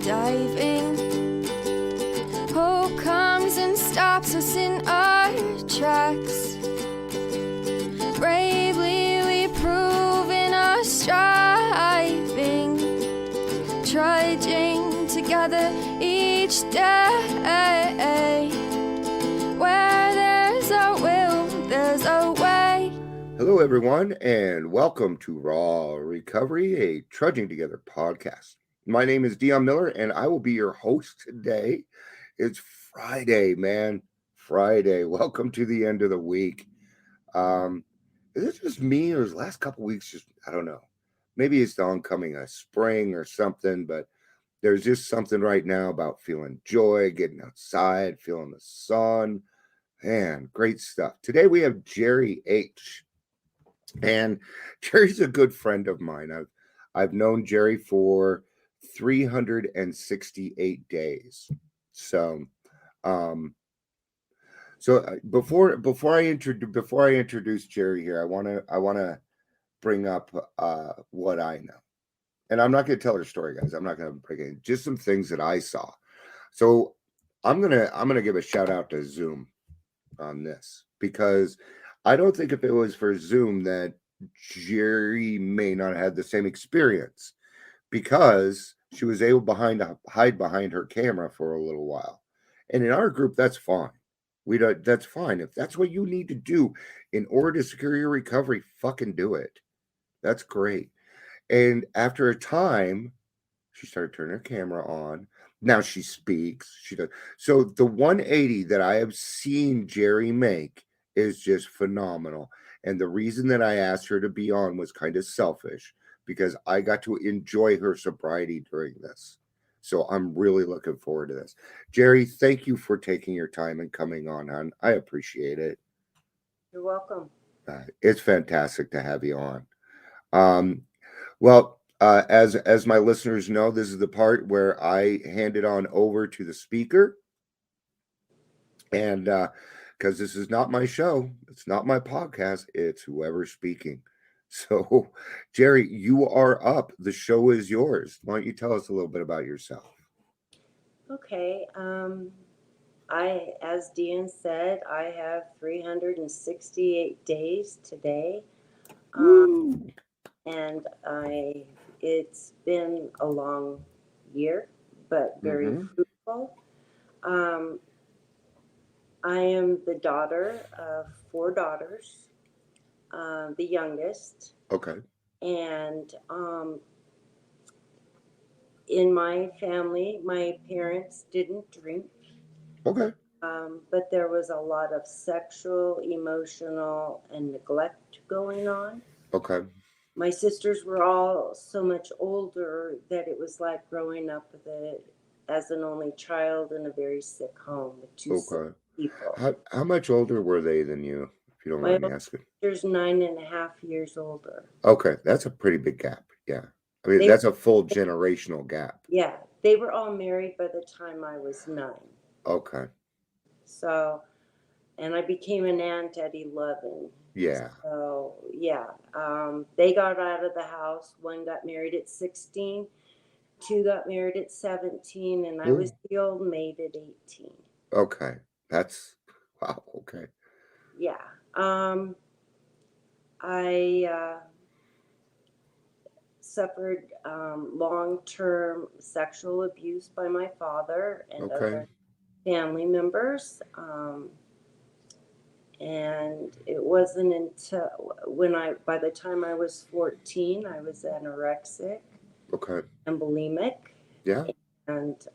diving. Hope comes and stops us in our tracks. Bravely we prove in our striving, trudging together each day. Where there's a will, there's a way. Hello, everyone, and welcome to Raw Recovery, a Trudging Together podcast. My name is Dion Miller, and I will be your host today. It's Friday, man. Friday. Welcome to the end of the week. Is it just me, or is the last couple weeks just, I don't know. Maybe it's the oncoming of spring or something, but there's just something right now about feeling joy, getting outside, feeling the sun. Man, great stuff. Today we have Jeri H. And Jeri's a good friend of mine. I've known Jeri for 368 days. So, before I introduce Jeri here, I want to bring up what I know, and I'm not going to tell her story, guys. I'm not going to break it. Just some things that I saw. So I'm gonna give a shout out to Zoom on this, because I don't think if it was for Zoom that Jeri may not have had the same experience, because she was able to hide behind her camera for a little while. And in our group, that's fine. That's fine. If that's what you need to do in order to secure your recovery, fucking do it. That's great. And after a time, she started turning her camera on. Now she speaks. She does. So the 180 that I have seen Jeri make is just phenomenal. And the reason that I asked her to be on was kind of selfish, because I got to enjoy her sobriety during this. So I'm really looking forward to this. Jeri, thank you for taking your time and coming on, hon. I appreciate it. You're welcome. It's fantastic to have you on. As my listeners know, this is the part where I hand it on over to the speaker. And because this is not my show, it's not my podcast, it's whoever's speaking. So, Jeri, you are up. The show is yours. Why don't you tell us a little bit about yourself? Okay. As Dion said, I have 368 days today. And it's been a long year, but very fruitful. I am the daughter of 4 daughters, the youngest. Okay. And in my family, my parents didn't drink. Okay. But there was a lot of sexual, emotional, and neglect going on. Okay. My sisters were all so much older that it was like growing up as an only child in a very sick home with 2 sick people. How much older were they than you, if you don't mind me asking? My sister's 9.5 years older. Okay, that's a pretty big gap. Yeah. I mean, that's a full generational gap. Yeah. They were all married by the time I was 9. Okay. So, and I became an aunt at 11. Yeah. So, yeah. They got out of the house. 1 got married at 16. 2 got married at 17. And I was the old maid at 18. Okay. That's, wow. Okay. Yeah. I suffered long-term sexual abuse by my father and other family members. And it wasn't until by the time I was 14, I was anorexic and bulimic. Yeah. And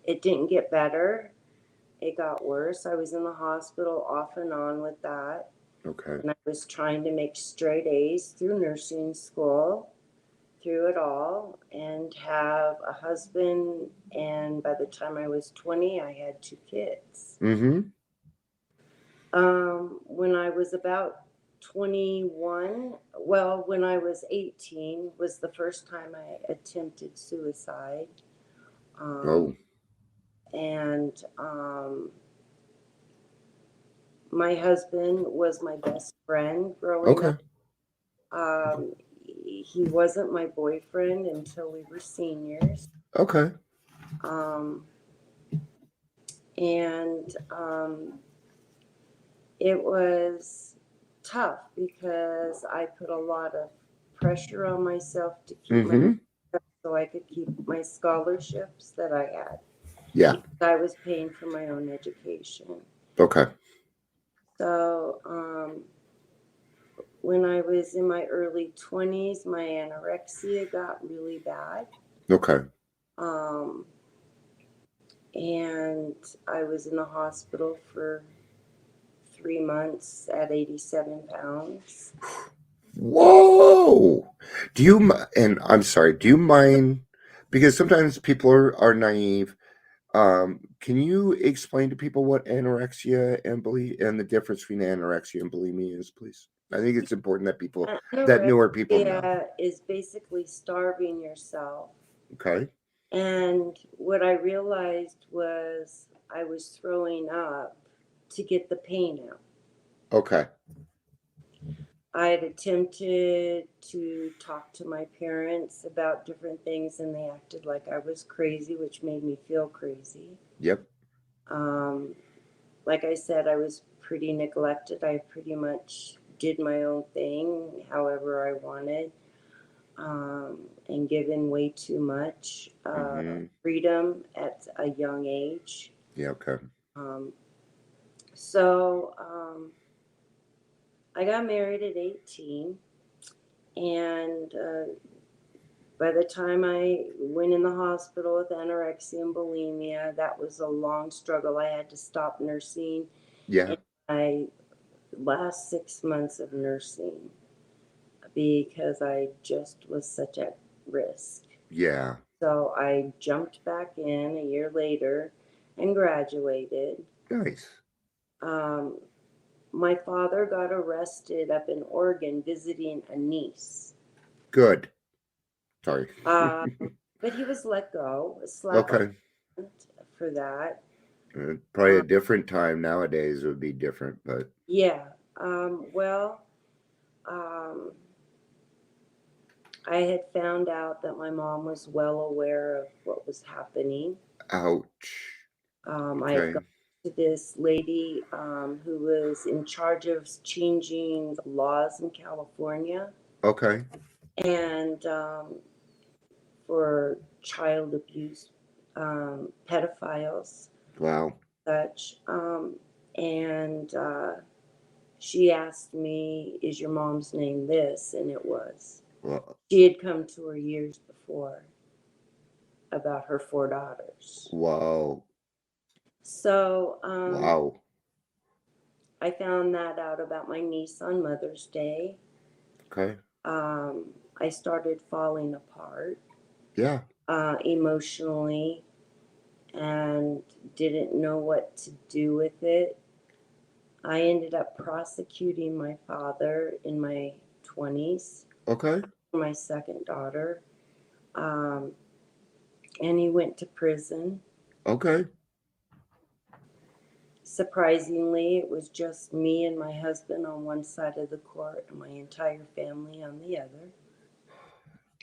it didn't get better. It got worse. I was in the hospital off and on with that. Okay. And I was trying to make straight A's through nursing school, through it all, and have a husband. And by the time I was 20, I had 2 kids. When I was about 21, when I was 18 was the first time I attempted suicide. And my husband was my best friend growing up. he wasn't my boyfriend until we were seniors. Okay. And it was tough because I put a lot of pressure on myself to keep Mm-hmm. so I could keep my scholarships that I had. Yeah. Because I was paying for my own education. Okay. So when I was in my early 20s, my anorexia got really bad. Okay. And I was in the hospital for 3 months at 87 pounds. Whoa. And I'm sorry, do you mind, because sometimes people are naive. Can you explain to people what anorexia and the difference between anorexia and bulimia is, please? I think it's important that newer people know. Anorexia is basically starving yourself. Okay. And what I realized was I was throwing up to get the pain out. Okay. I had attempted to talk to my parents about different things, and they acted like I was crazy, which made me feel crazy. Yep. Like I said, I was pretty neglected. I pretty much did my own thing however I wanted, and given way too much freedom at a young age. Yeah. Okay. So I got married at 18, and by the time I went in the hospital with anorexia and bulimia, that was a long struggle. I had to stop nursing Yeah. in my last 6 months of nursing because I just was such at risk. Yeah. So I jumped back in a year later and graduated. Nice. My father got arrested up in Oregon visiting a niece. Good. Sorry. But he was let go, a slap Okay. for that. Probably a different time nowadays would be different, but Yeah. I had found out that my mom was well aware of what was happening. ouch. I Okay. had gone to this lady who was in charge of changing the laws in California, Okay. and for child abuse, pedophiles, Wow. such. And she asked me, "Is your mom's name this?" And it was. Well, She had come to her years before about her 4 daughters. wow. So Wow. I found that out about my niece on Mother's Day. Okay. I started falling apart Yeah. emotionally and didn't know what to do with it. I ended up prosecuting my father in my 20s Okay. for my second daughter. And he went to prison. Okay. Surprisingly, it was just me and my husband on one side of the court and my entire family on the other.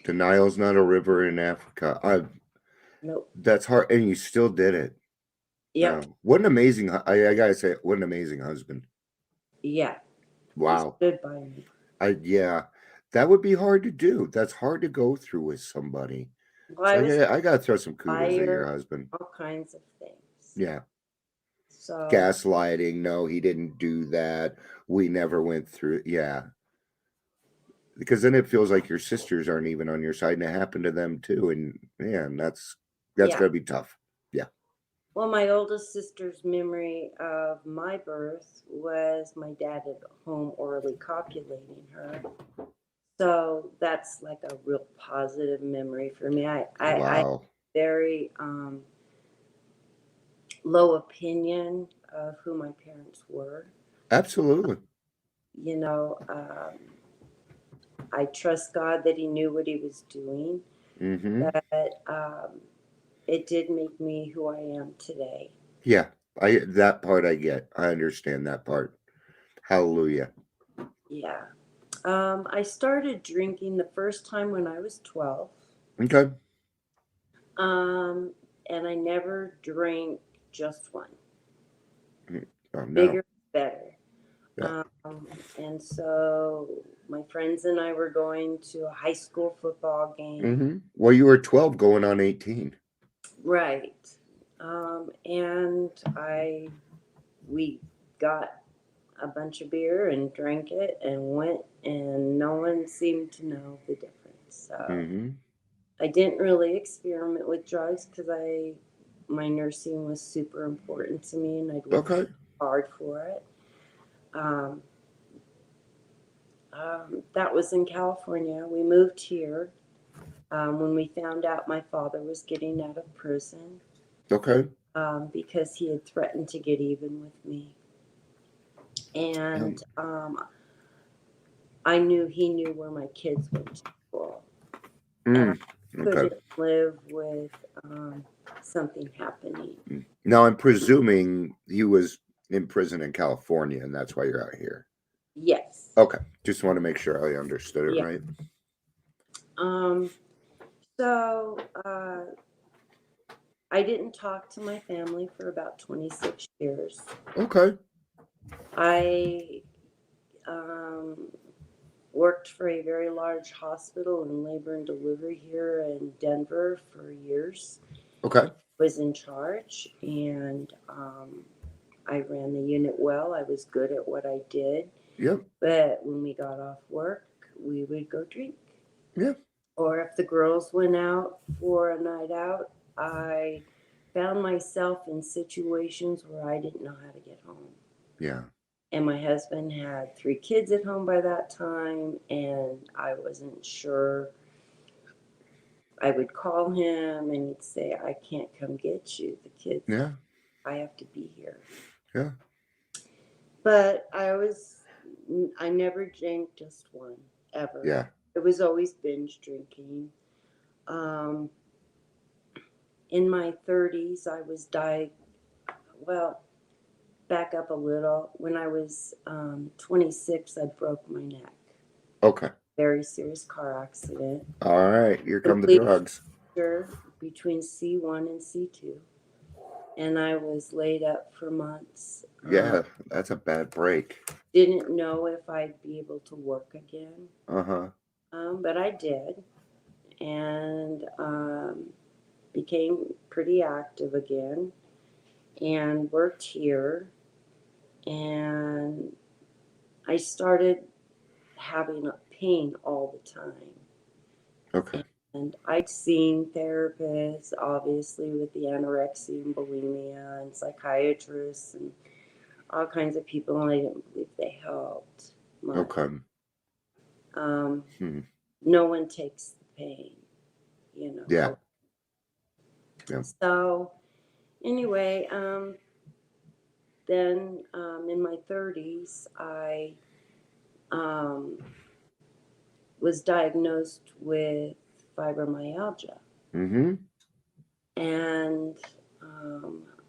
The Nile's not a river in Africa. Nope. That's hard, and you still did it. Yep. What an amazing. I gotta say, what an amazing husband. Yeah. Wow. He stood by me. Yeah, that would be hard to do. That's hard to go through with somebody. Well, So I gotta throw some kudos at your fired, husband. all kinds of things. Yeah. So Gaslighting. No, he didn't do that. We never went through. Yeah. Because then it feels like your sisters aren't even on your side, and it happened to them too. And man, that's yeah. gotta be tough. Yeah. Well, my oldest sister's memory of my birth was my dad at home orally copulating her. So that's like a real positive memory for me. I Wow. very low opinion of who my parents were. Absolutely. You know, I trust God that He knew what He was doing, Mm-hmm. but it did make me who I am today. Yeah. That part I get. I understand that part. Hallelujah. Yeah. I started drinking the first time when I was 12. Okay. And I never drank just one. Oh, no. Bigger, better. Yeah. And so my friends and I were going to a high school football game. Well, you were 12 going on 18. Right. And we got a bunch of beer and drank it and went, and no one seemed to know the difference. So I didn't really experiment with drugs because my nursing was super important to me, and I'd worked hard for it. That was in California. We moved here when we found out my father was getting out of prison. Okay. Because he had threatened to get even with me. And I knew he knew where my kids went to school. And I couldn't live with something happening. Now, I'm presuming he was in prison in California, and that's why you're out here. Yes. Okay. Just want to make sure I understood it right. So I didn't talk to my family for about 26 years. Okay. I worked for a very large hospital in labor and delivery here in Denver for years. Okay. Was in charge, and I ran the unit well. I was good at what I did. Yep. But when we got off work, we would go drink. Yeah. Or if the girls went out for a night out, I found myself in situations where I didn't know how to get home. Yeah. And my husband had 3 kids at home by that time, and I wasn't sure. I would call him and he'd say, I can't come get you. The kids, I have to be here. Yeah. But I never drank just one, ever. Yeah. It was always binge drinking. In my 30s, I was back up a little. When I was 26, I broke my neck. Okay. Very serious car accident. All right. Here come the drugs. Between C1 and C2. And I was laid up for months. Yeah, that's a bad break. Didn't know if I'd be able to work again. But I did. And became pretty active again. And worked here. And I started having pain all the time. Okay. And I'd seen therapists, obviously, with the anorexia and bulimia, and psychiatrists, and all kinds of people, and I didn't believe they helped much. Okay. No one takes the pain, Yeah. So, anyway, then in my 30s, I was diagnosed with fibromyalgia. And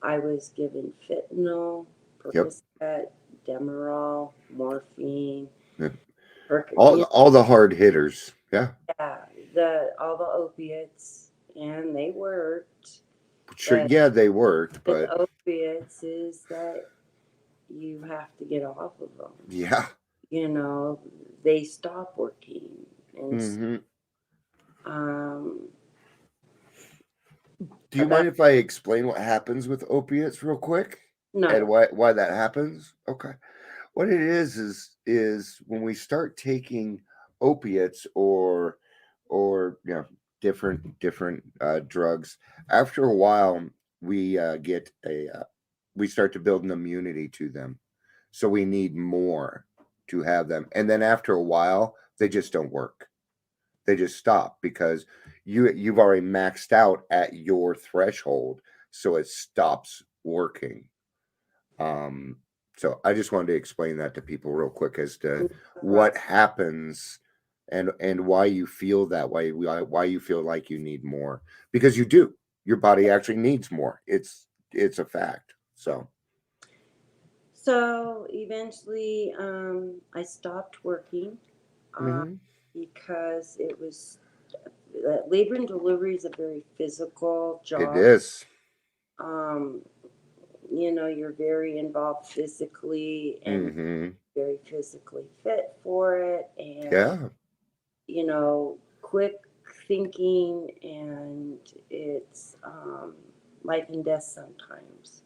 I was given fentanyl, Percocet, Demerol, morphine, all the hard hitters. Yeah. Yeah, all the opiates, and they worked. Sure. Yeah, they worked, but opiates is that you have to get off of them. Yeah. They stop working, and do you mind if I explain what happens with opiates real quick? No. And why that happens? Okay. What it is when we start taking opiates or different drugs, after a while we we start to build an immunity to them. So we need more to have them. And then after a while, they just don't work. They just stop because you've already maxed out at your threshold, so it stops working. So I just wanted to explain that to people real quick as to what happens and why you feel that way, why you feel like you need more, because you do. Your body actually needs more. It's a fact. So eventually, I stopped working. Mm-hmm. because it was labor and delivery is a very physical It job. is. Um, you're very involved physically and Mm-hmm. very physically fit for it, and Yeah. quick thinking, and it's life and death sometimes.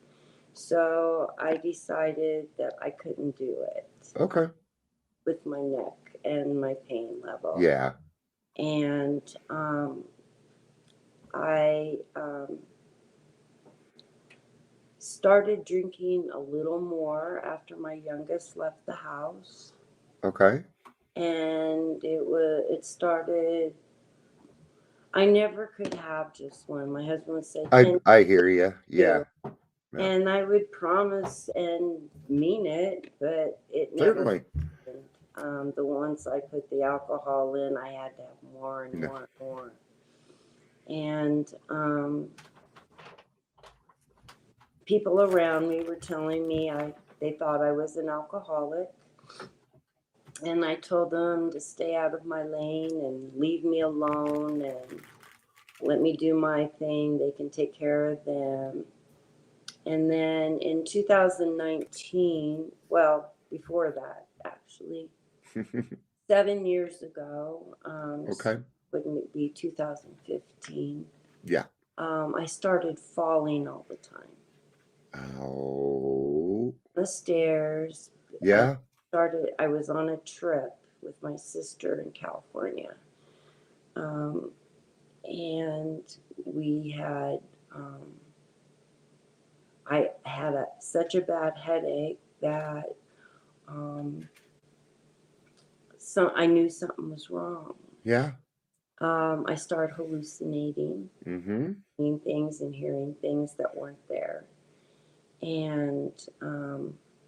So I decided that I couldn't do it Okay. with my neck and my pain level. Yeah. And I started drinking a little more after my youngest left the house. Okay. And it started. I never could have just one. My husband would say, "Can I hear you. you?" Yeah. Yeah. And I would promise and mean it, but it never Certainly. happened. The once I put the alcohol in, I had to have more and No. more and more. And people around me were telling me they thought I was an alcoholic. And I told them to stay out of my lane and leave me alone and let me do my thing. They can take care of them. And then in 2019, well, before that, actually, 7 years ago, Okay. wouldn't it be 2015? Yeah. I started falling all the time. Oh. The stairs. Yeah. I was on a trip with my sister in California. And we had, I had such a bad headache that so I knew something was wrong. Yeah. I started hallucinating, Mm-hmm. seeing things and hearing things that weren't there. And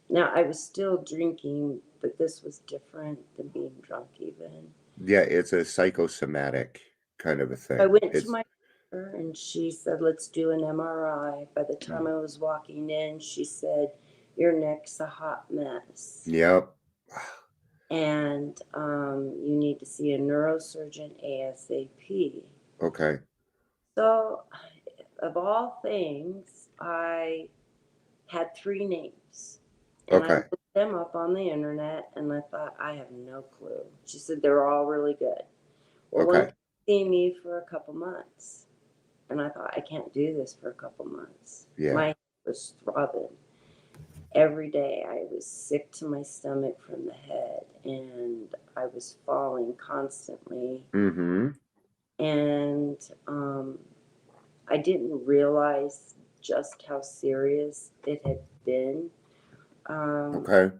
now I was still drinking, but this was different than being drunk even. Yeah, it's a psychosomatic kind of a thing. I went to It's my doctor and she said, let's do an MRI. By the time I was walking in, she said, your neck's a hot mess. Yep. And you need to see a neurosurgeon ASAP. Okay. So, of all things, I had 3 names. And I Okay. looked them up on the internet and I thought, I have no clue. She said, they're all really good. Well, one Okay. see me for a couple months. And I thought, I can't do this for a couple months. Yeah. My head was throbbing. Every day I was sick to my stomach from the head and I was falling constantly. Mm-hmm. And I didn't realize just how serious it had been. Okay.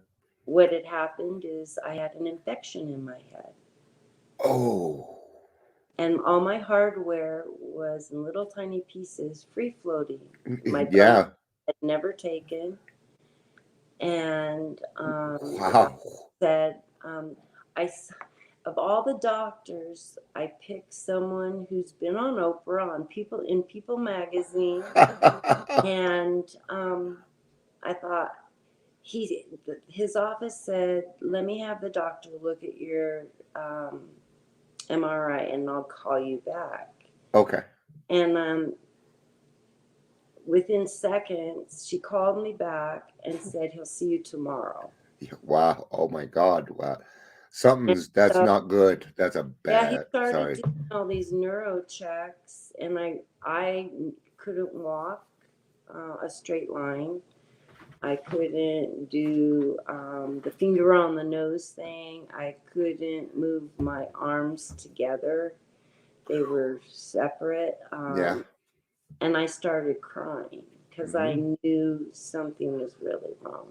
What had happened is I had an infection in my head. Oh. And all my hardware was in little tiny pieces, free floating. My brain Yeah. had never taken. And Wow. said, of all the doctors, I picked someone who's been on Oprah, on People magazine, and I thought his office said, let me have the doctor look at your MRI and I'll call you back. Okay. And within seconds, she called me back and said, he'll see you tomorrow. Wow. Oh my God. Wow. And That's so, not good. That's a yeah, he bad. started Sorry. doing all these neuro checks, and I couldn't walk a straight line. I couldn't do the finger on the nose thing. I couldn't move my arms together. They were separate. Yeah. And I started crying because I knew something was really wrong.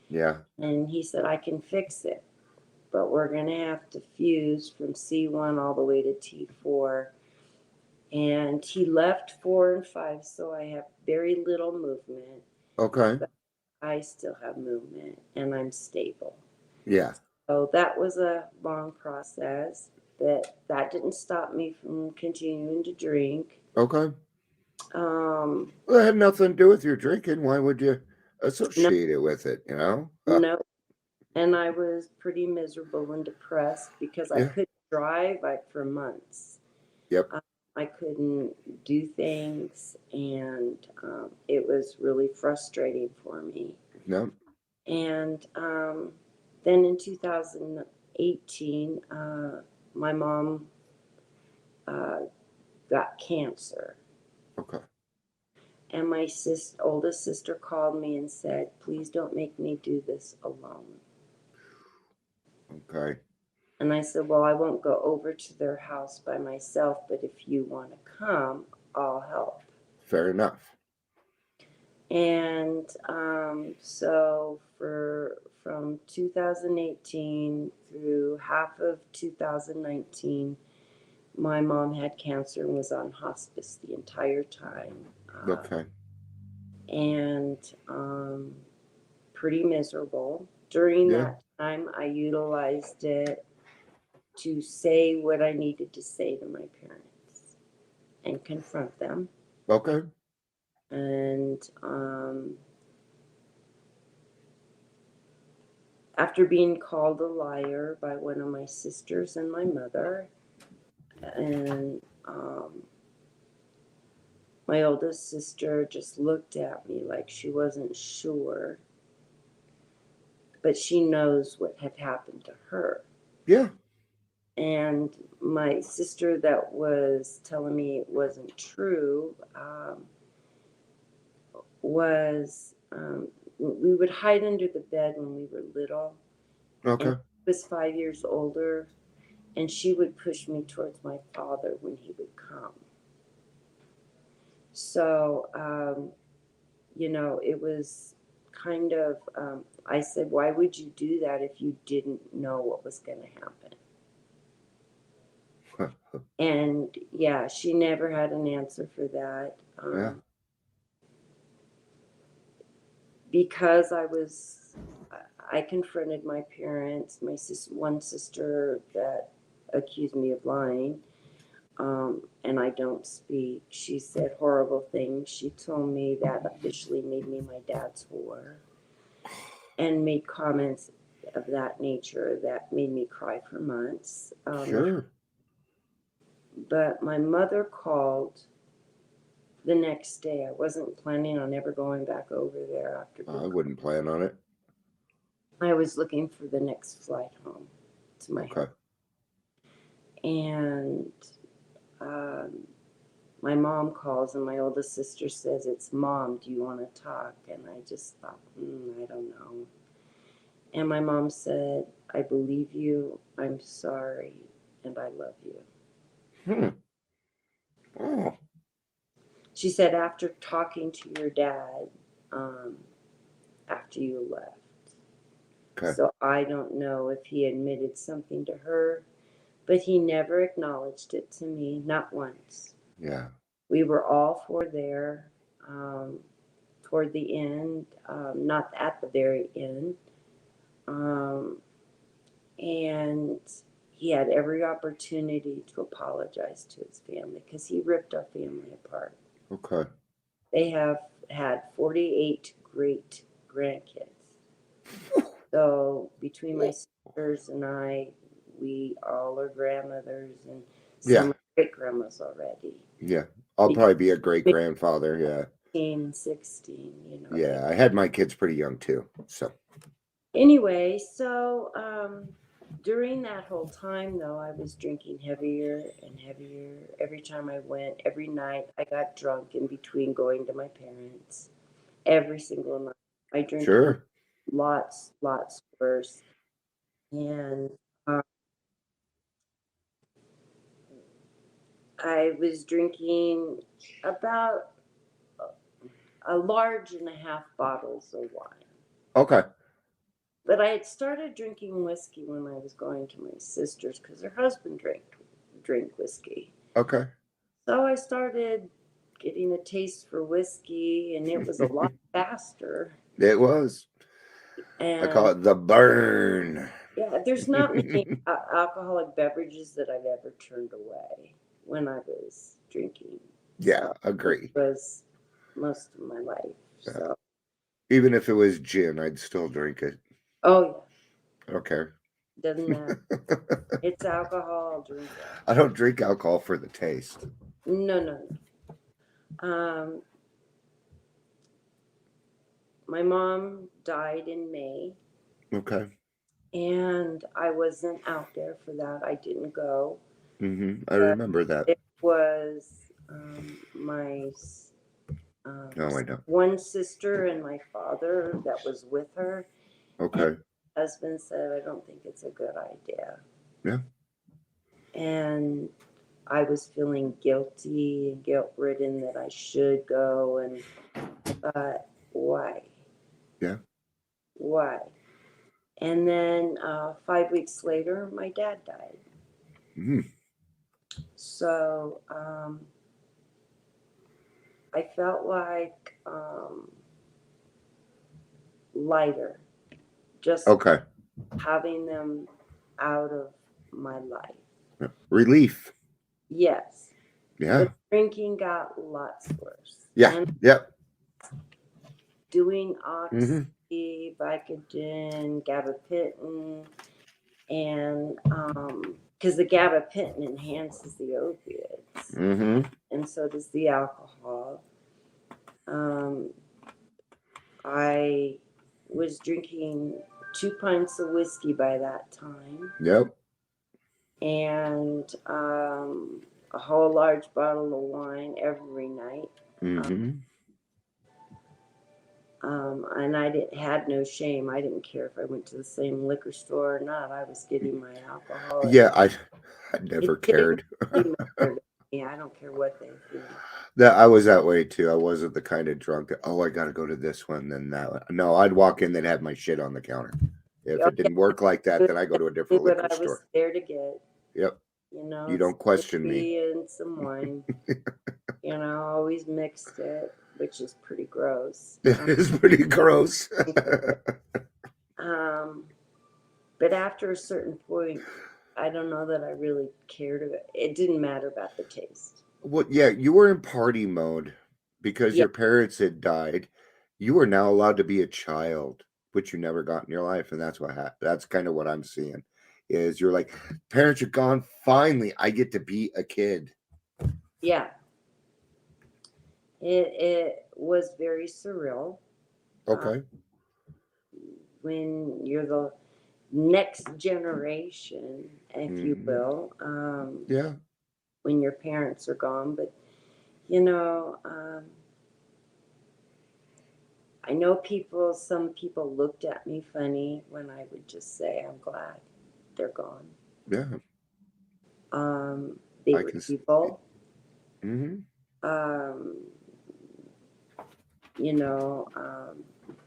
Yeah. And he said, I can fix it, but we're going to have to fuse from C1 all the way to T4. And he left 4 and 5, so I have very little movement. Okay. But I still have movement and I'm stable. Yeah. So that was a long process, but that didn't stop me from continuing to drink. Okay. Well, Well, it had nothing to do with your drinking. Why would you associate it with it? You know? no. And I was pretty miserable and depressed because I Yeah. couldn't drive for months. Yep. I couldn't do things, and it was really frustrating for me. No. And then in 2018, my mom got cancer. Okay. And my oldest sister called me and said, please don't make me do this alone. Okay. And I said, well, I won't go over to their house by myself, but if you want to come, I'll help. Fair enough. And so from 2018 through half of 2019, my mom had cancer and was on hospice the entire time. Okay. And pretty miserable. During Yeah. that time, I utilized it to say what I needed to say to my parents and confront them. Okay. And after being called a liar by one of my sisters and my mother, and my oldest sister just looked at me like she wasn't sure, but she knows what had happened to her. Yeah. And my sister that was telling me it wasn't true we would hide under the bed when we were little. Okay. And she was 5 years older, and she would push me towards my father when he would come. So, it was kind of, I said, why would you do that if you didn't know what was going to happen? And yeah, she never had an answer for that. Yeah. Because I confronted my parents, one sister that accused me of lying, and I don't speak. She said horrible things. She told me that officially made me my dad's whore, and made comments of that nature that made me cry for months. Sure. But my mother called the next day. I wasn't planning on ever going back over there after. I wouldn't plan on it. I was looking for the next flight home to my house. And my mom calls, and my oldest sister says, it's Mom, do you want to talk? And I just thought, I don't know. And my mom said, I believe you, I'm sorry, and I love you. Oh. She said, after talking to your dad, after you left. Okay. So I don't know if he admitted something to her, but he never acknowledged it to me, not once. Yeah. We were all four there toward the end, not at the very end. And he had every opportunity to apologize to his family because he ripped our family apart. Okay. They have had 48 great grandkids. So between my sisters and I, we all are grandmothers and some great grandmas already. Yeah. I'll probably be a great grandfather. Yeah. 15, 16, Yeah. I had my kids pretty young too. So anyway, so during that whole time though, I was drinking heavier and heavier. Every time I went, every night I got drunk in between going to my parents. Every single night. I drank lots worse. And I was drinking about a large and a half bottles of wine. Okay. But I had started drinking whiskey when I was going to my sister's because her husband drank whiskey. Okay. So I started getting a taste for whiskey, and it was a lot faster. It was. And I call it the burn. Yeah, there's not many alcoholic beverages that I've ever turned away when I was drinking. Yeah, agree. It was most of my life. Yeah. So Even if it was gin, I'd still drink it. oh I don't care. Doesn't matter. It's alcohol, I'll drink it. I don't drink alcohol for the taste. No. My mom died in May, Okay. and I wasn't out there for that. I didn't go. I remember that. It was my No, I don't. one sister and my father that was with her. Okay. And my husband said, I don't think it's a good idea. Yeah. And I was feeling guilty and guilt-ridden that I should go, and why? Yeah. Why? And then 5 weeks later, my dad died. So I felt like lighter, just Okay. having them out of my life. Relief. Yes. Yeah. The drinking got lots worse. Yeah. And Yep. doing oxy, Vicodin, gabapentin, and because the gabapentin enhances the opiates, and so does the alcohol. I was drinking 2 pints of whiskey by that time. Yep. And a whole large bottle of wine every night. And I had no shame. I didn't care if I went to the same liquor store or not. I was getting my alcohol. Yeah, I never cared. Yeah, I don't care what they think. That I was that way too. I wasn't the kind of drunk that, I got to go to this one, then that one. No, I'd walk in, then have my shit on the counter. If it didn't work like that, then I go to a different liquor I store. was there to get. Yep. You don't question me. And some wine. Always mixed it, which is pretty gross. It is pretty gross. But after a certain point, I don't know that I really cared about it. It didn't matter about the taste. Well, yeah, you were in party mode because your parents had died. You were now allowed to be a child, which you never got in your life, and that's that's kind of what I'm seeing. Is you're like, parents are gone. Finally, I get to be a kid. Yeah. It was very surreal. Okay. When you're the next generation, if you will. Yeah. When your parents are gone. But, I know some people looked at me funny when I would just say, I'm glad they're gone. Yeah. They were people.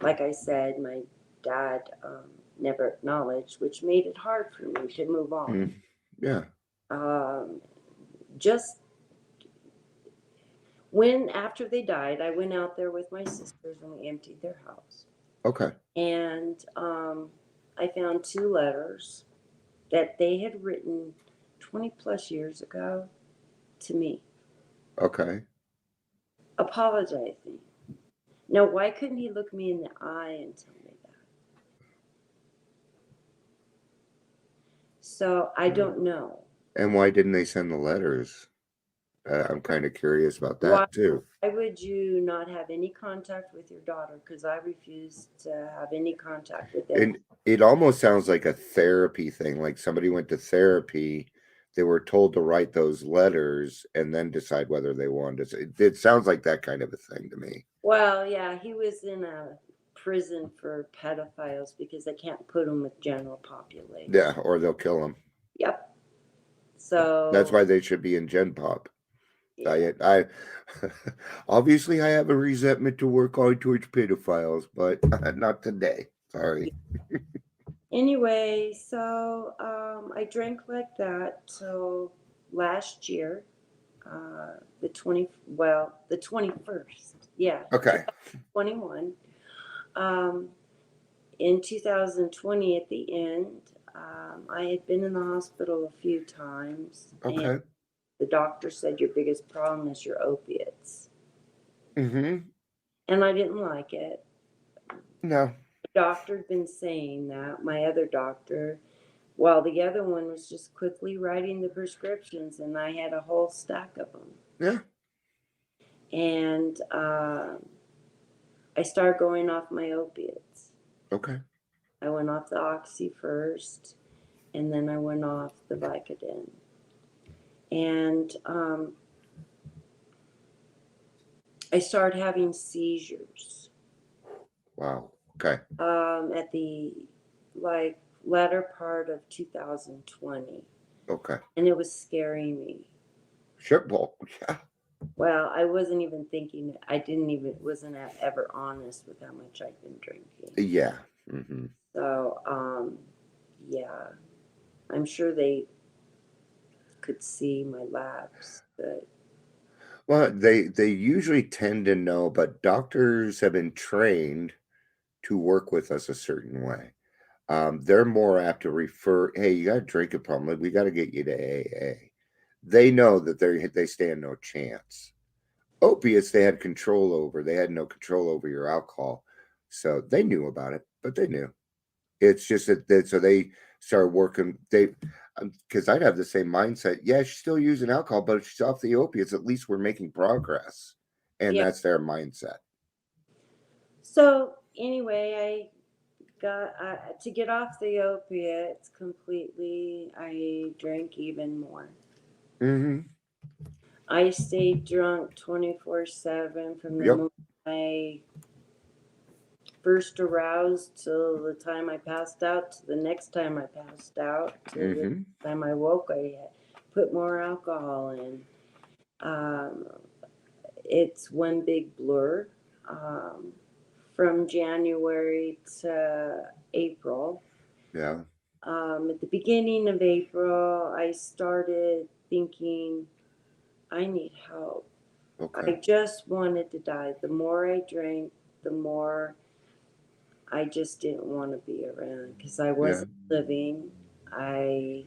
Like I said, my dad never acknowledged, which made it hard for me to move on. Yeah. Just after they died, I went out there with my sisters and we emptied their house. Okay. And I found 2 letters that they had written 20 plus years ago to me. Okay. Apologizing. Now, why couldn't he look me in the eye and tell me that? So I don't know. And why didn't they send the letters? I'm kind of curious about that too. Why would you not have any contact with your daughter? Because I refuse to have any contact with them. And it almost sounds like a therapy thing. Like somebody went to therapy, they were told to write those letters and then decide whether they wanted to. It sounds like that kind of a thing to me. Well, yeah, he was in a prison for pedophiles because they can't put him with general population. Yeah, or they'll kill him. Yep. So that's why they should be in Gen Pop. Yeah. I obviously I have a resentment to work on towards pedophiles, but not today. Sorry. Anyway, so I drank like that till last year, the 21st. Yeah. Okay. 21. In 2020, at the end, I had been in the hospital a few times. Okay. And the doctor said your biggest problem is your opiates. Mm-hmm. And I didn't like it. No. doctor had been saying that, my other doctor, while the other one was just quickly writing the prescriptions, and I had a whole stack of them. Yeah. And I started going off my opiates. Okay. I went off the Oxy first, and then I went off the Vicodin. And I started having seizures. Wow. Okay. At the latter part of 2020, Okay. and it was scaring me. Sure. Well, yeah. Well, I wasn't even thinking. I wasn't ever honest with how much I'd been drinking. Yeah. Mm-hmm. So, yeah, I'm sure they could see my labs, but Well, they usually tend to know, but doctors have been trained to work with us a certain way. They're more apt to refer, hey, you got a drinking problem. We got to get you to AA. They know that they stand no chance. Opiates, they had control over. They had no control over your alcohol. So they knew about it, but they knew. It's just that so they started working. Because I'd have the same mindset. Yeah, she's still using alcohol, but if she's off the opiates, at least we're making progress. And yeah. that's their mindset. So anyway, I got to get off the opiates completely. I drank even more. Mm-hmm. I stayed drunk 24/7 from the Yep. moment I first aroused till the time I passed out to the next time I passed out to Mm-hmm. the time I woke. I had put more alcohol in. Um, it's one big blur. From January to April. Yeah. At the beginning of April, I started thinking, I need help. Okay. I just wanted to die. The more I drank, the more I just didn't want to be around because I wasn't living. I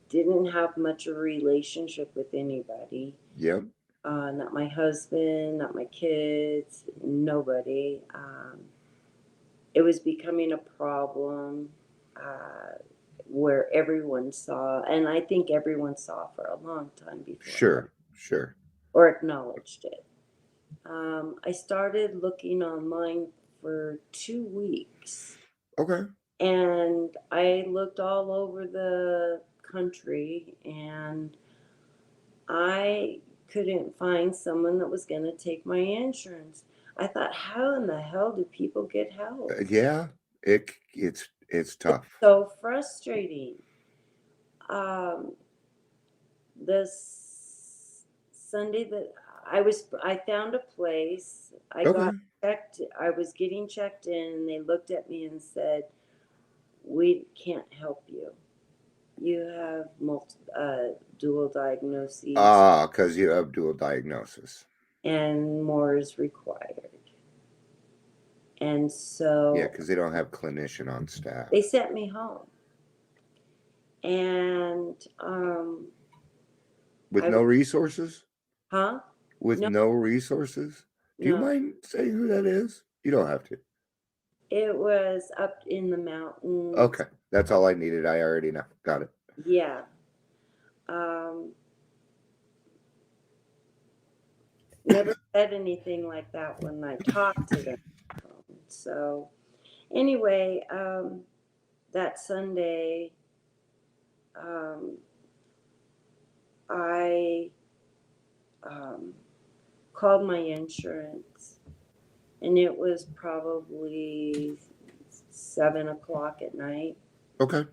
didn't have much of a relationship with anybody. Yep. Not my husband, not my kids, nobody. It was becoming a problem where everyone saw, and I think everyone saw for a long time before. Sure. Or acknowledged it. I started looking online for 2 weeks. Okay. And I looked all over the country, and I couldn't find someone that was going to take my insurance. I thought, how in the hell do people get help? Yeah. It's tough. It's so frustrating. This Sunday that I found a place. I got checked. I was getting checked in, and they looked at me and said, "We can't help you. You have dual diagnoses, Because you have dual diagnosis. and more is required." And so Yeah, because they don't have clinician on staff. they sent me home. And With no resources? huh? With no resources? Do you No. mind saying who that is? You don't have to. It was up in the mountains. Okay. That's all I needed. I already know. Got it. Yeah. Never said anything like that when I talked to them. So anyway, that Sunday, I called my insurance, and it was probably 7:00 at night. Okay.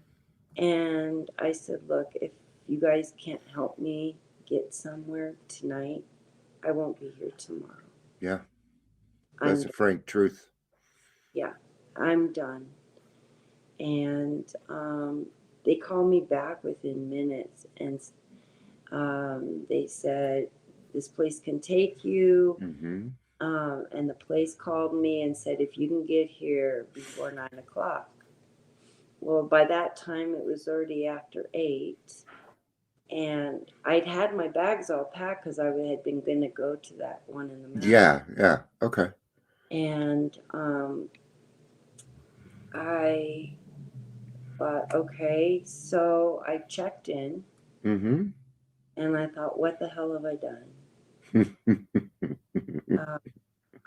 And I said, look, if you guys can't help me get somewhere tonight, I won't be here tomorrow. Yeah. That's the frank truth. Yeah, I'm done. And they called me back within minutes, and they said, this place can take you. Mm-hmm. And the place called me and said, if you can get here before 9:00. Well, by that time, it was already after 8. And I'd had my bags all packed because I had been going to go to that one in the mountains. Yeah. Okay. And I thought, okay, so I checked in Mm-hmm. and I thought, what the hell have I done? Uh,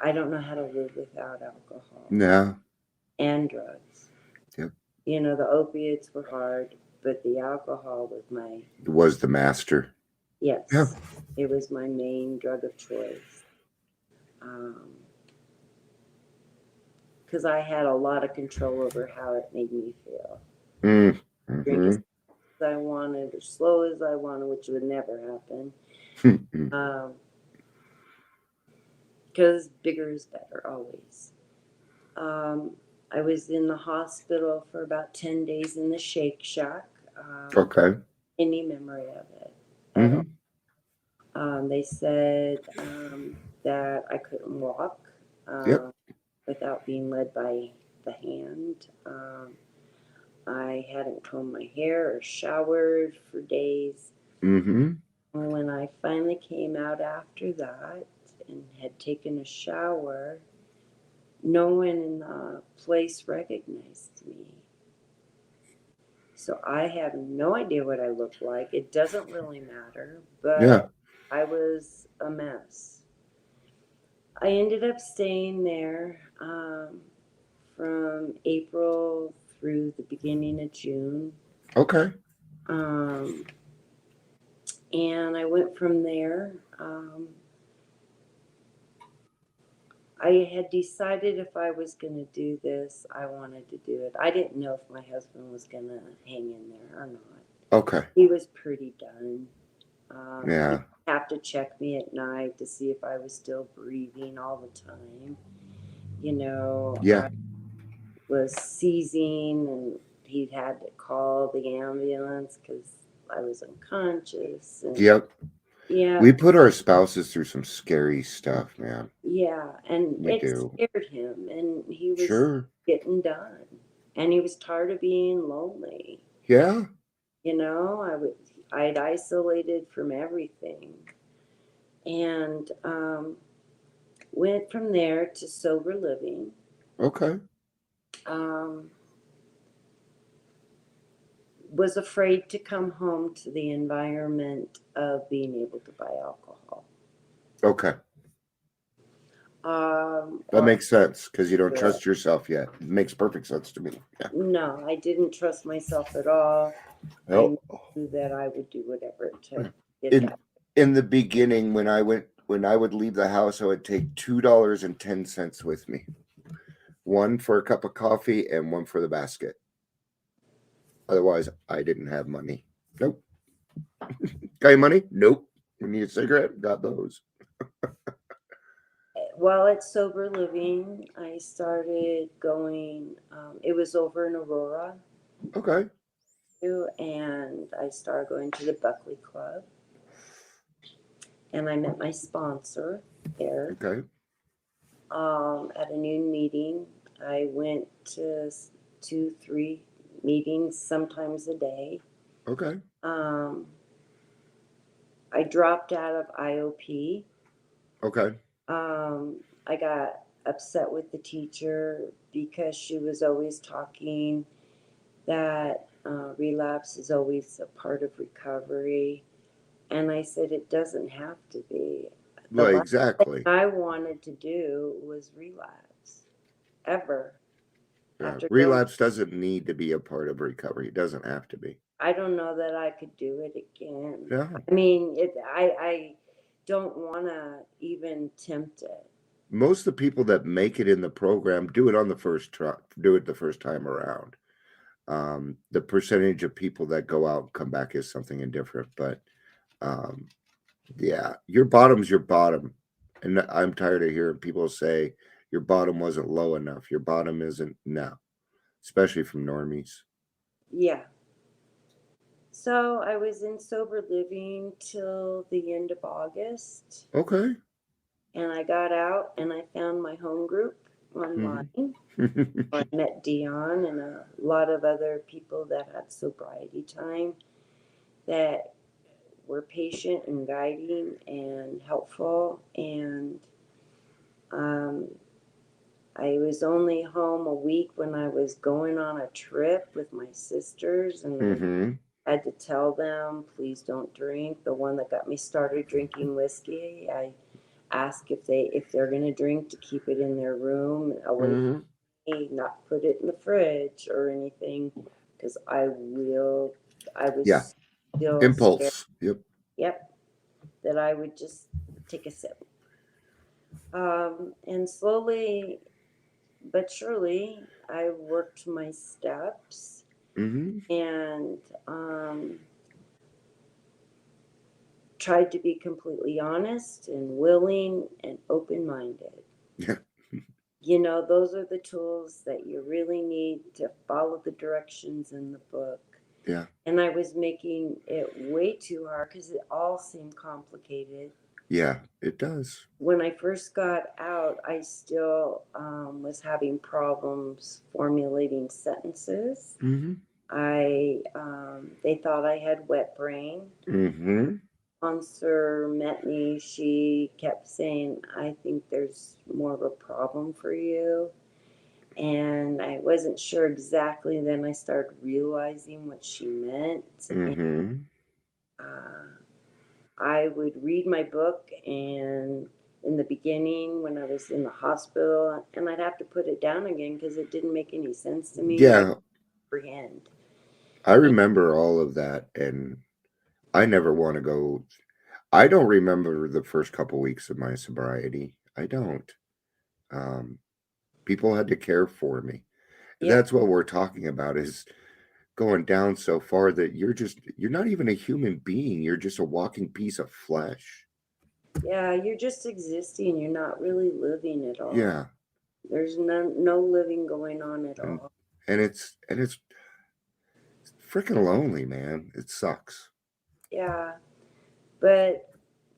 I don't know how to live without alcohol No. and drugs. Yep. You know, the opiates were hard, but the alcohol was It was the master. yes, Yeah. it was my main drug of choice. Because I had a lot of control over how it made me feel. Drink Mm-hmm. as I wanted, as slow as I wanted, which would never happen. Because bigger is better, always. I was in the hospital for about 10 days in the Shake Shack. Okay. Any memory of it at Mm-hmm. all. They said that I couldn't walk Yep. without being led by the hand. I hadn't combed my hair or showered for days. Mm-hmm. When I finally came out after that and had taken a shower, no one in the place recognized me. So I have no idea what I look like. It doesn't really matter, Yeah. but I was a mess. I ended up staying there from April through the beginning of June. Okay. Um, and I went from there. I had decided if I was going to do this, I wanted to do it. I didn't know if my husband was going to hang in there or not. Okay. He was pretty done. Yeah. He'd have to check me at night to see if I was still breathing all the time. You know, Yeah. I was seizing and he'd had to call the ambulance because I was unconscious. And Yep. yeah, We put our spouses through some scary stuff, man. yeah, and We it do. scared him, and he was Sure. getting done, and he was tired of being lonely. Yeah. You know, I'd isolated from everything, and went from there to sober living. Okay. Um, was afraid to come home to the environment of being able to buy alcohol. Okay. That Or makes sense because you don't trust yourself yet. It makes perfect sense to me. Yeah. no, I didn't trust myself at all. I Nope. knew that I would do whatever it took to get In that. in the beginning, when I would leave the house, I would take $2.10 with me. One for a cup of coffee and one for the basket. Otherwise, I didn't have money. Nope. Got any money? Nope. We need a cigarette? Got those. While at sober living, I started going. It was over in Aurora, Okay. too, and I started going to the Buckley Club, and I met my sponsor there. Okay. At a noon meeting, I went to 2, 3 meetings, sometimes a day. Okay. Um, I dropped out of IOP. Okay. I got upset with the teacher because she was always talking that relapse is always a part of recovery. And I said, it doesn't have to be. The Well, last exactly. thing I wanted to do was relapse, ever. After going, Relapse doesn't need to be a part of recovery. It doesn't have to be. I don't know that I could do it again. Yeah. I mean, I don't want to even tempt it. Most of the people that make it in the program do it on the first try, do it the first time around. The percentage of people that go out and come back is something indifferent, but um, yeah, your bottom's your bottom. And I'm tired of hearing people say your bottom wasn't low enough. Your bottom isn't now, especially from normies. Yeah. So I was in sober living till the end of August, Okay. and I got out and I found my home group online. I met Dion and a lot of other people that had sobriety time that were patient and guiding and helpful. And um, I was only home a week when I was going on a trip with my sisters, and Mm-hmm. I had to tell them, please don't drink. The one that got me started drinking whiskey, I asked if they're gonna drink to keep it in their room away from Mm-hmm. me, not put it in the fridge or anything, because I was Yeah. still scared. Impulse. Yep. Yep, that I would just take a sip. And slowly but surely, I worked my steps Mm-hmm. and tried to be completely honest and willing and open minded. Yeah. You know, those are the tools that you really need to follow the directions in the book. Yeah. And I was making it way too hard because it all seemed complicated. Yeah. It does. When I first got out, I still was having problems formulating sentences. Mm-hmm. They thought I had wet brain. Mm-hmm. Sponsor met me. She kept saying, "I think there's more of a problem for you." And I wasn't sure exactly. Then I started realizing what she meant. And Mm-hmm. I would read my book, and in the beginning, when I was in the hospital, and I'd have to put it down again because it didn't make any sense to me. I Yeah. comprehend. I remember all of that, and I never want to go. I don't remember the first couple weeks of my sobriety. I don't. Um, People had to care for me. Yep. That's what we're talking about is going down so far that you're not even a human being. You're just a walking piece of flesh. Yeah, you're just existing. You're not really living at all. Yeah. There's no living going on at And all. it's freaking lonely, man. It sucks. Yeah, but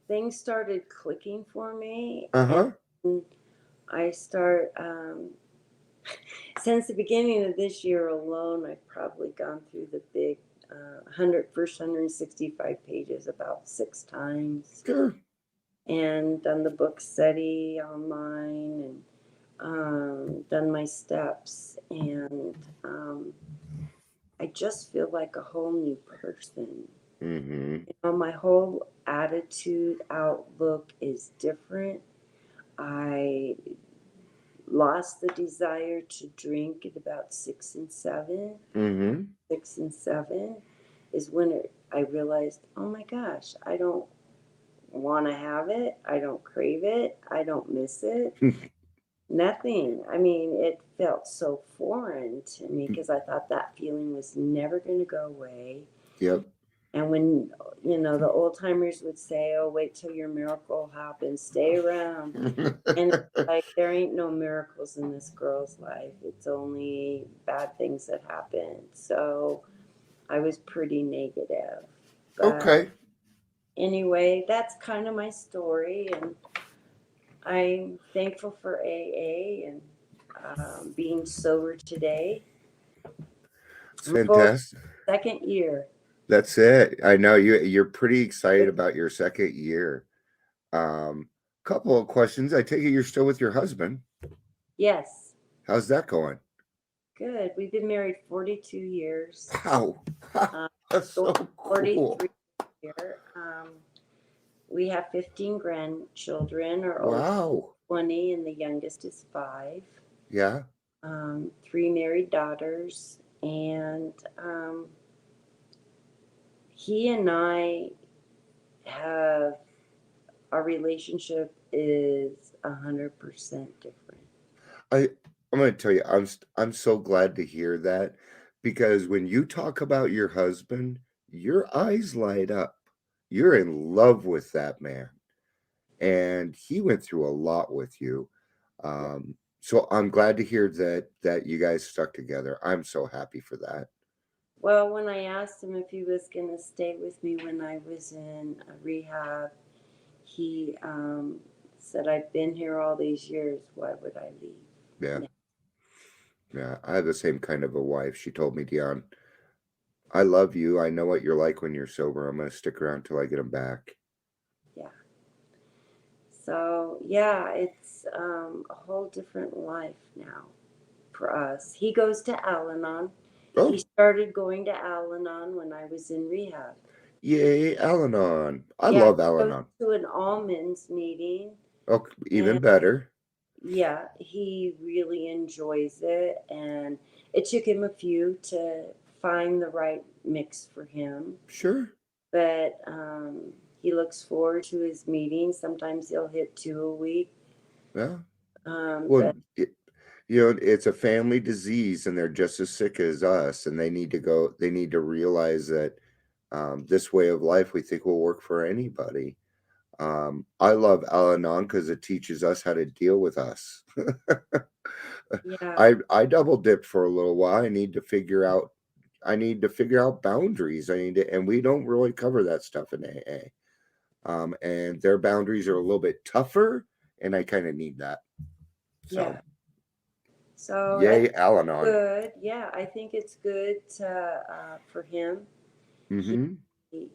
things started clicking for me, Uh-huh. and I start since the beginning of this year alone, I've probably gone through the big 165 pages about 6 times, Sure. and done the book study online, and done my steps, and I just feel like a whole new person. Mm-hmm. You know, my whole attitude, outlook is different. I lost the desire to drink at about 6 and 7. Mm-hmm. 6 and 7 is when I realized, oh my gosh, I don't want to have it. I don't crave it. I don't miss it. Nothing. I mean, it felt so foreign to me because I thought that feeling was never going to go away. Yep. And when, you know, the old timers would say, oh, wait till your miracle happens, stay around. And it's like, there ain't no miracles in this girl's life. It's only bad things that happen. So I was pretty negative. But Okay. anyway, that's kind of my story. And I'm thankful for AA and being sober today. It's I'm full fantastic. second year. That's it. I know you're pretty excited about your second year. Couple of questions. I take it you're still with your husband. Yes, How's that going? good. We've been married 42 years. Wow. That's so cool. 43 year. We have 15 grandchildren. Our oldest Wow. 20 and the youngest is 5. Yeah. 3 married daughters, and he and I have our relationship is 100% different. I'm going to tell you, I'm so glad to hear that because when you talk about your husband, your eyes light up. You're in love with that man, and he went through a lot with you. So I'm glad to hear that you guys stuck together. I'm so happy for that. Well, when I asked him if he was going to stay with me when I was in rehab, he said, I've been here all these years. Why would I leave? Yeah. No. Yeah. I have the same kind of a wife. She told me, Dion, I love you. I know what you're like when you're sober. I'm going to stick around till I get him back. Yeah. So yeah, it's a whole different life now for us. He goes to Al-Anon. He Oh, started going to Al-Anon when I was in rehab. yay, Al-Anon. I Yeah, love he goes Al-Anon. to an all-men's meeting, Oh, even and better. yeah, he really enjoys it. And it took him a few to find the right mix for him, Sure. but he looks forward to his meetings. Sometimes he'll hit 2 a week. Yeah. But Well, it's a family disease and they're just as sick as us, and they need to realize that this way of life we think will work for anybody. I love Al-Anon because it teaches us how to deal with us. yeah, I double dipped for a little while. I need to figure out boundaries. And we don't really cover that stuff in AA. And their boundaries are a little bit tougher, and I kind of need that. So, yeah. So I yay, think Al-Anon. good. Yeah, I think it's good to, for him. He, Mm-hmm. he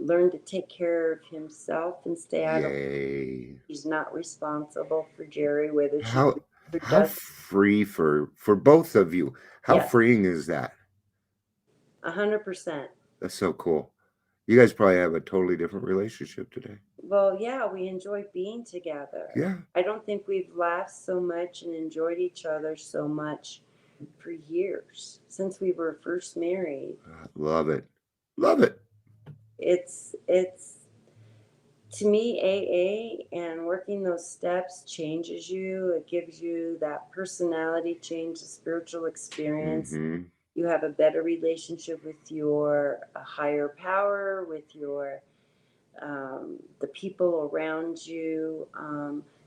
learned to take care of himself and stay out of. Yay. He's not responsible for Jeri, whether she How drinks or how does. free for both of you. How Yes, freeing is that? 100%. That's so cool. You guys probably have a totally different relationship today. Well, yeah, we enjoy being together. Yeah. I don't think we've laughed so much and enjoyed each other so much for years since we were first married. Love it. Love it. It's to me, AA and working those steps changes you. It gives you that personality change, a spiritual experience. Mm-hmm. You have a better relationship with your higher power, with your the people around you.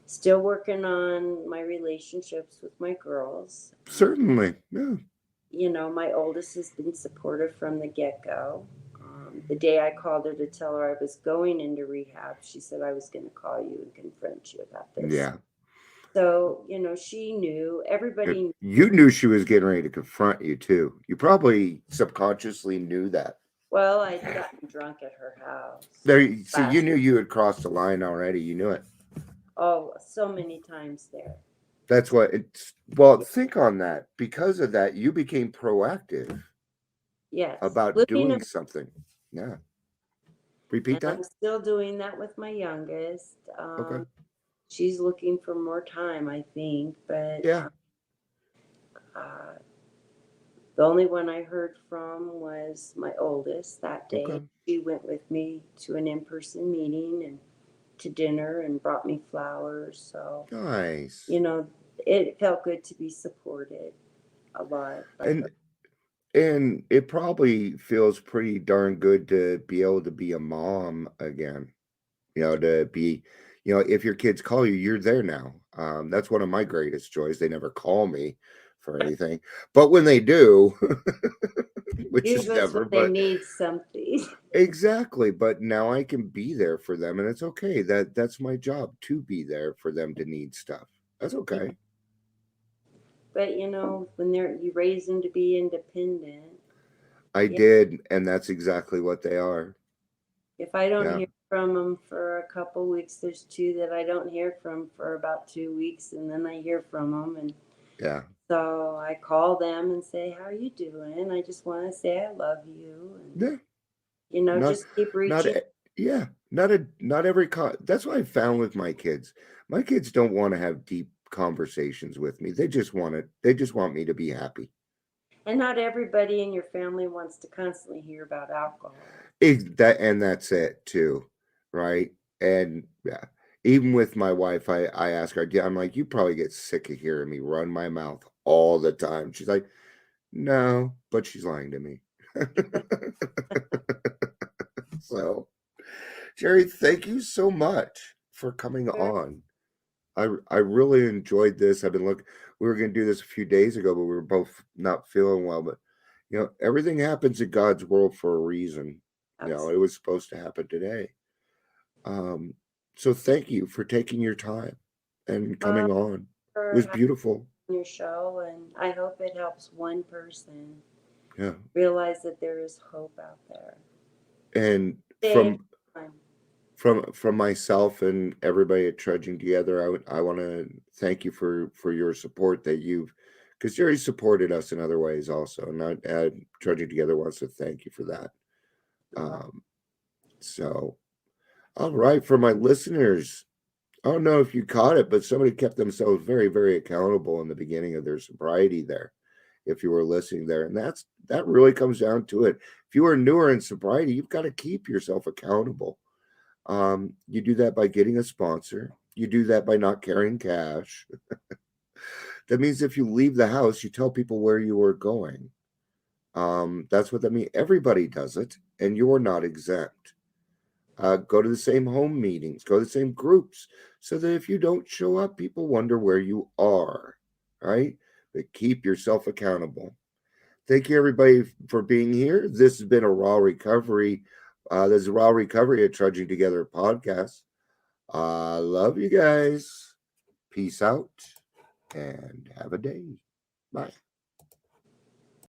Still working on my relationships with my girls. Certainly. Yeah. You know, my oldest has been supportive from the get-go. The day I called her to tell her I was going into rehab, she said I was going to call you and confront you about this. Yeah. So, you know, she knew, everybody knew. You knew she was getting ready to confront you too. You probably subconsciously knew that. Well, I'd gotten drunk at her house There, see, you last, knew you had crossed the line already. You knew it. oh, so many times there. That's what it's. Well, think on that. Because of that, you became proactive Yes. about doing something. Yeah. Repeat And I'm that. still doing that with my youngest. Okay. She's looking for more time, I think, but Yeah. uh, the only one I heard from was my oldest that day. Okay. She went with me to an in-person meeting and to dinner and brought me flowers. So, Nice. you know, it felt good to be supported a lot. Like, And it probably feels pretty darn good to be able to be a mom again. To be, if your kids call you, you're there now. That's one of my greatest joys. They never call me for anything, but when they do, which is usually it's when never, they but need something. exactly. But now I can be there for them, and it's okay. That's my job, to be there for them to need stuff. That's okay. But, you know, when you raise them to be independent, I yeah, did, and that's exactly what they are. if I don't Yeah. hear from them for a couple weeks, there's two that I don't hear from for about 2 weeks, and then I hear from them, and Yeah. so I call them and say, "How are you doing? I just want to say I love you, and Yeah. you know, Not just keep not reaching." e- yeah, not every that's what I found with my kids. My kids don't want to have deep conversations with me. They just want me to be happy. And not everybody in your family wants to constantly hear about alcohol. That's it too, right? And yeah, even with my wife, I ask her, I'm like, you probably get sick of hearing me run my mouth all the time. She's like, no, but she's lying to me. So, Jeri, thank you so much for coming on. I really enjoyed this. We were going to do this a few days ago, but we were both not feeling well. But everything happens in God's world for a reason. It was supposed to happen today. Um, so thank you for taking your time and coming on. It For was having beautiful. your show, and I hope it helps one person Yeah. realize that there is hope out there. And Stay from time. from myself and everybody at Trudging Together, I want to thank you for your support that you've, because Jeri supported us in other ways also, and Trudging Together wants to thank you for that. So, all right, for my listeners, I don't know if you caught it, but somebody kept themselves very, very accountable in the beginning of their sobriety there, if you were listening there. And that really comes down to it. If you are newer in sobriety, you've got to keep yourself accountable. You do that by getting a sponsor. You do that by not carrying cash. That means if you leave the house, you tell people where you are going. That's what that means. Everybody does it, and you're not exempt. Go to the same home meetings, go to the same groups, so that if you don't show up, people wonder where you are, right? But keep yourself accountable. Thank you, everybody, for being here. This has been a Raw Recovery. This is Raw Recovery, a Trudging Together podcast. Love you guys. Peace out and have a day. Bye.